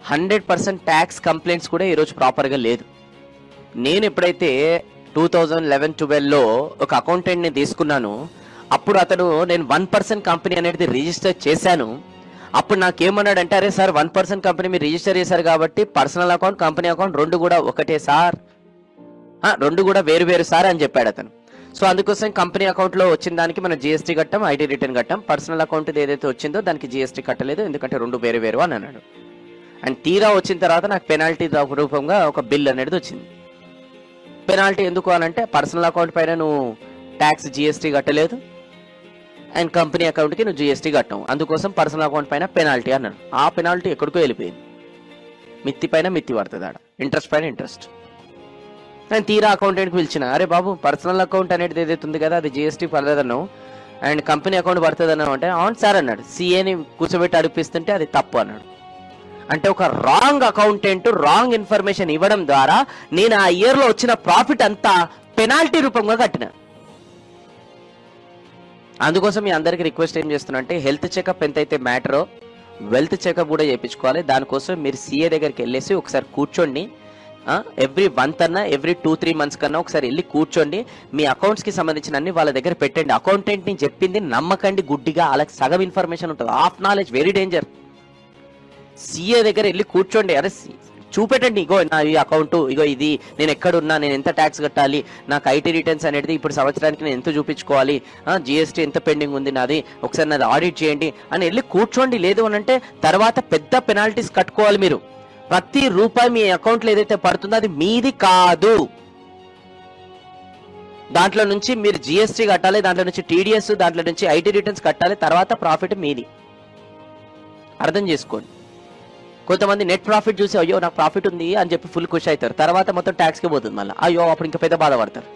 100% tax complaints కూడా ఈరోజు ప్రాపర్గా లేదు. నేను ఎప్పుడైతే 2011-12లో ఒక అకౌంటెంట్ని తీసుకున్నాను, అప్పుడు అతను నేను 1% కంపెనీ అనేది రిజిస్టర్ చేశాను. అప్పుడు నాకేమన్నాడంటే, అరే సార్ 1% కంపెనీ మీరు రిజిస్టర్ చేశారు కాబట్టి పర్సనల్ అకౌంట్ కంపెనీ అకౌంట్ రెండు కూడా ఒకటే సార్, రెండు కూడా వేరు వేరు సార్ అని చెప్పాడు అతను. సో అందుకోసం కంపెనీ అకౌంట్లో వచ్చిన దానికి మనం జిఎస్టీ కట్టాం, ఐటీ రిటర్న్ కట్టాం. పర్సనల్ అకౌంట్ ఏదైతే వచ్చిందో దానికి జిఎస్టీ కట్టలేదు, ఎందుకంటే రెండు వేరు వేరు అని అన్నాడు. అండ్ తీరా వచ్చిన తర్వాత నాకు పెనాల్టీ రూపంగా ఒక బిల్ అనేది వచ్చింది. పెనాల్టీ ఎందుకు అని అంటే, పర్సనల్ అకౌంట్ పైన నువ్వు ట్యాక్స్ జిఎస్టీ కట్టలేదు అండ్ కంపెనీ అకౌంట్కి నువ్వు జిఎస్టీ కట్టావు, అందుకోసం పర్సనల్ అకౌంట్ పైన పెనాల్టీ అన్నాడు. ఆ పెనాల్టీ ఎక్కడికో వెళ్ళిపోయింది, మిత్తి పైన మిత్తి పడుతుంది, ఆడ ఇంట్రెస్ట్ పైన ఇంట్రెస్ట్. నేను తీరా అకౌంటెంట్కి పిలిచిన, అరే బాబు పర్సనల్ అకౌంట్ అనేది ఏదైతే ఉంది కదా అది జిఎస్టీ పడలేదన్నావు అండ్ కంపెనీ అకౌంట్ పడుతుంది అన్నావు అంటే, అవును సార్ అన్నాడు. సిఏని కూర్చోబెట్టి అడిపిస్తుంటే అది తప్పు అన్నాడు. అంటే ఒక రాంగ్ అకౌంటెంట్ రాంగ్ ఇన్ఫర్మేషన్ ఇవ్వడం ద్వారా నేను ఆ ఇయర్లో వచ్చిన ప్రాఫిట్ అంతా పెనాల్టీ రూపంగా కట్టిన. అందుకోసం మీ అందరికి రిక్వెస్ట్ ఏం చేస్తున్నా అంటే, హెల్త్ చెకప్ ఎంతైతే మ్యాటరో వెల్త్ చెకప్ కూడా చేయించుకోవాలి. దానికోసం మీరు సిఏ దగ్గరికి వెళ్ళేసి ఒకసారి కూర్చోండి. ఎవ్రీ మంత్ అన్నా ఎవ్రీ 2-3 months కన్నా ఒకసారి వెళ్ళి కూర్చోండి. మీ అకౌంట్స్కి సంబంధించిన అన్ని వాళ్ళ దగ్గర పెట్టండి. అకౌంటెంట్ని చెప్పింది నమ్మకండి గుడ్డిగా, వాళ్ళకి సగం ఇన్ఫర్మేషన్ ఉంటుంది. Half knowledge very danger. CA దగ్గర వెళ్ళి కూర్చోండి, అరే చూపెట్టండి, ఇగో నా ఈ అకౌంట్, ఇగో ఇది నేను ఎక్కడున్నా, నేను ఎంత ట్యాక్స్ కట్టాలి, నాకు ఐటీ రిటర్న్స్ అనేది ఇప్పుడు సంవత్సరానికి నేను ఎంత చూపించుకోవాలి, జిఎస్టీ ఎంత పెండింగ్ ఉంది నాది, ఒకసారి నాది ఆడిట్ చేయండి అని వెళ్ళి కూర్చోండి. లేదు అని అంటే తర్వాత పెద్ద పెనాల్టీస్ కట్టుకోవాలి మీరు. ప్రతి రూపాయి మీ అకౌంట్లో ఏదైతే పడుతుందో అది మీది కాదు. దాంట్లో నుంచి మీరు జిఎస్టీ కట్టాలి, దాంట్లో నుంచి టీడీఎస్, దాంట్లో నుంచి ఐటీ రిటర్న్స్ కట్టాలి, తర్వాత ప్రాఫిట్ మీది. అర్థం చేసుకోండి. కొంతమంది నెట్ ప్రాఫిట్ చూసి అయ్యో నాకు ప్రాఫిట్ ఉంది అని చెప్పి ఫుల్ ఖుషి అవుతారు, తర్వాత మొత్తం ట్యాక్స్కి పోతుంది మళ్ళీ, అయ్యో అప్పుడు ఇంకా పెద్ద బాధపడతారు.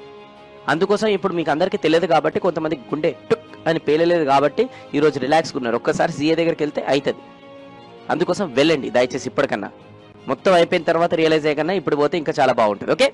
అందుకోసం ఇప్పుడు మీకు అందరికీ తెలియదు కాబట్టి, కొంతమంది గుండె టుక్ అని పేలలేదు కాబట్టి ఈరోజు రిలాక్స్గా ఉన్నారు. ఒక్కసారి సీఏ దగ్గరికి వెళ్తే అవుతుంది. అందుకోసం వెళ్ళండి దయచేసి, ఇప్పటికన్నా మొత్తం అయిపోయిన తర్వాత రియలైజ్ అయ్యకన్నా ఇప్పుడు పోతే ఇంకా చాలా బాగుంటుంది. ఓకే.